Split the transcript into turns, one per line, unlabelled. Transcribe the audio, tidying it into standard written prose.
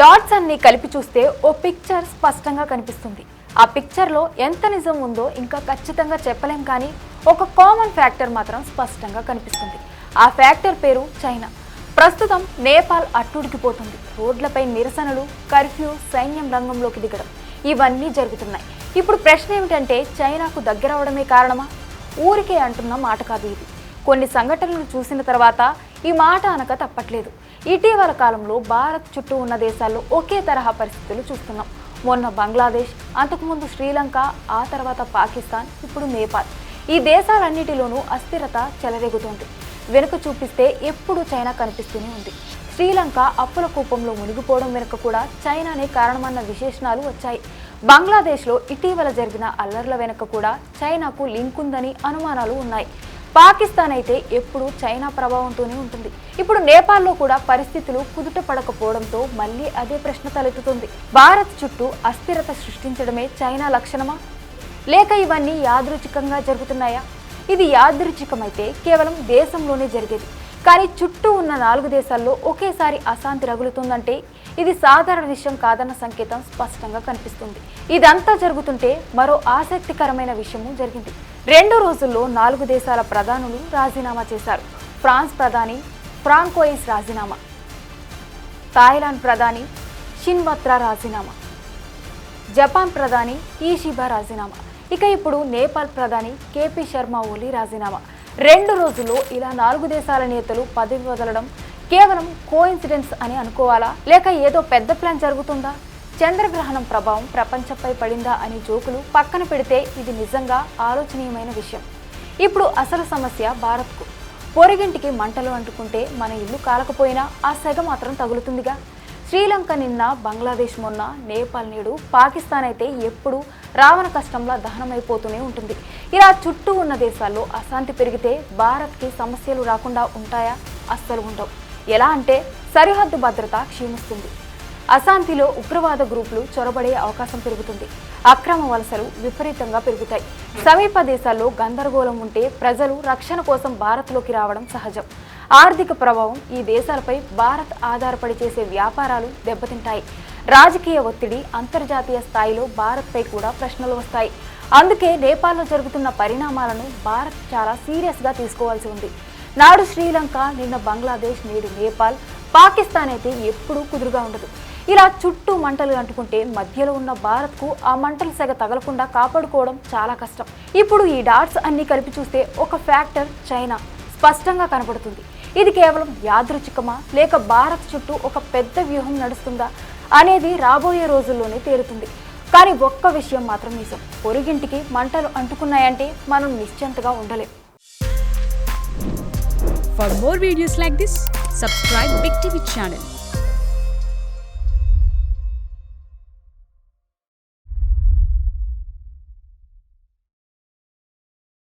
Dots అన్ని కలిపి చూస్తే ఓ పిక్చర్ స్పష్టంగా కనిపిస్తుంది. ఆ పిక్చర్లో ఎంత నిజం ఉందో ఇంకా ఖచ్చితంగా చెప్పలేం, కానీ ఒక కామన్ ఫ్యాక్టర్ మాత్రం స్పష్టంగా కనిపిస్తుంది. ఆ ఫ్యాక్టర్ పేరు చైనా. ప్రస్తుతం నేపాల్ అట్టుడికిపోతుంది. రోడ్లపై నిరసనలు, కర్ఫ్యూ, సైన్యం రంగంలోకి దిగడం ఇవన్నీ జరుగుతున్నాయి. ఇప్పుడు ప్రశ్న ఏమిటంటే, చైనాకు దగ్గరవడమే కారణమా? ఊరికే అంటున్న మాట కాదు ఇది. కొన్ని సంఘటనలు చూసిన తర్వాత ఈ మాట అనక తప్పట్లేదు. ఇటీవల కాలంలో భారత్ చుట్టూ ఉన్న దేశాల్లో ఒకే తరహా పరిస్థితులు చూస్తున్నాం. మొన్న బంగ్లాదేశ్, అంతకుముందు శ్రీలంక, ఆ తర్వాత పాకిస్తాన్, ఇప్పుడు నేపాల్. ఈ దేశాలన్నిటిలోనూ అస్థిరత చెలరేగుతోంది. వెనుక చూపిస్తే ఎప్పుడూ చైనా కనిపిస్తూనే ఉంది. శ్రీలంక అప్పుల కూపంలో మునిగిపోవడం వెనుక కూడా చైనానే కారణమన్న విశేషణాలు వచ్చాయి. బంగ్లాదేశ్లో ఇటీవల జరిగిన అల్లర్ల వెనుక కూడా చైనాకు లింక్ ఉందని అనుమానాలు ఉన్నాయి. పాకిస్తాన్ అయితే ఎప్పుడూ చైనా ప్రభావంతోనే ఉంటుంది. ఇప్పుడు నేపాల్లో కూడా పరిస్థితులు కుదుట పడకపోవడంతో మళ్ళీ అదే ప్రశ్న తలెత్తుతుంది. భారత్ చుట్టూ అస్థిరత సృష్టించడమే చైనా లక్షణమా, లేక ఇవన్నీ యాదృచ్ఛికంగా జరుగుతున్నాయా? ఇది యాదృచ్ఛికమైతే కేవలం దేశంలోనే జరిగేది, కానీ చుట్టూ ఉన్న 4 దేశాల్లో ఒకేసారి అశాంతి రగులుతుందంటే ఇది సాధారణ విషయం కాదన్న సంకేతం స్పష్టంగా కనిపిస్తుంది. ఇదంతా జరుగుతుంటే మరో ఆసక్తికరమైన విషయము జరిగింది. 2 రోజుల్లో 4 దేశాల ప్రధానులు రాజీనామా చేశారు. ఫ్రాన్స్ ప్రధాని ఫ్రాంకోయిస్ రాజీనామా, థాయిలాండ్ ప్రధాని షిన్వత్రా రాజీనామా, జపాన్ ప్రధాని ఈషిబా రాజీనామా, ఇక ఇప్పుడు నేపాల్ ప్రధాని కేపీ శర్మా ఓలీ రాజీనామా. 2 రోజుల్లో ఇలా 4 దేశాల నేతలు పదవి వదలడం కేవలం కోఇన్సిడెన్స్ అని అనుకోవాలా, లేక ఏదో పెద్ద ప్లాన్ జరుగుతుందా? చంద్రగ్రహణం ప్రభావం ప్రపంచంపై పడిందా అని జోకులు పక్కన పెడితే ఇది నిజంగా ఆలోచనీయమైన విషయం. ఇప్పుడు అసలు సమస్య భారత్కు. పొరిగింటికి మంటలు అంటుకుంటే మన ఇల్లు కాలకపోయినా ఆ సెగ మాత్రం తగులుతుందిగా. శ్రీలంక నిన్న, బంగ్లాదేశ్ మొన్న, నేపాల్ నేడు, పాకిస్తాన్ అయితే ఎప్పుడు రావణ కష్టంలా దహనమైపోతూనే ఉంటుంది. ఇలా చుట్టూ ఉన్న దేశాల్లో అశాంతి పెరిగితే భారత్కి సమస్యలు రాకుండా ఉంటాయా? అస్సలు ఉండవు. ఎలా అంటే సరిహద్దు భద్రత క్షీణిస్తుంది, అశాంతిలో ఉగ్రవాద గ్రూపులు చొరబడే అవకాశం పెరుగుతుంది, అక్రమ వలసలు విపరీతంగా పెరుగుతాయి, సమీప దేశాల్లో గందరగోళం ఉంటే ప్రజలు రక్షణ కోసం భారత్లోకి రావడం సహజం. ఆర్థిక ప్రభావం ఈ దేశాలపై భారత్ ఆధారపడి చేసే వ్యాపారాలు దెబ్బతింటాయి. రాజకీయ ఒత్తిడి, అంతర్జాతీయ స్థాయిలో భారత్పై కూడా ప్రశ్నలు వస్తాయి. అందుకే నేపాల్లో జరుగుతున్న పరిణామాలను భారత్ చాలా సీరియస్గా తీసుకోవాల్సి ఉంది. నాడు శ్రీలంక, నిన్న బంగ్లాదేశ్, నేడు నేపాల్, పాకిస్తాన్ అయితే ఎప్పుడూ కుదురుగా ఉండదు. ఇలా చుట్టూ మంటలు అంటుకుంటే మధ్యలో ఉన్న భారత్కు ఆ మంటలు సెగ తగలకుండా కాపాడుకోవడం చాలా కష్టం. ఇప్పుడు ఈ డాట్స్ అన్ని కలిపి చూస్తే ఒక ఫ్యాక్టర్ చైనా స్పష్టంగా కనపడుతుంది. ఇది కేవలం యాదృచ్ఛికమా, లేక భారత్ చుట్టూ ఒక పెద్ద వ్యూహం నడుస్తుందా అనేది రాబోయే రోజుల్లోనే తేలుతుంది. కానీ ఒక్క విషయం మాత్రం నిజం, పొరుగింటికి మంటలు అంటుకున్నాయంటే మనం నిశ్చింతగా ఉండలేం.
For more videos like this, subscribe Big TV channel.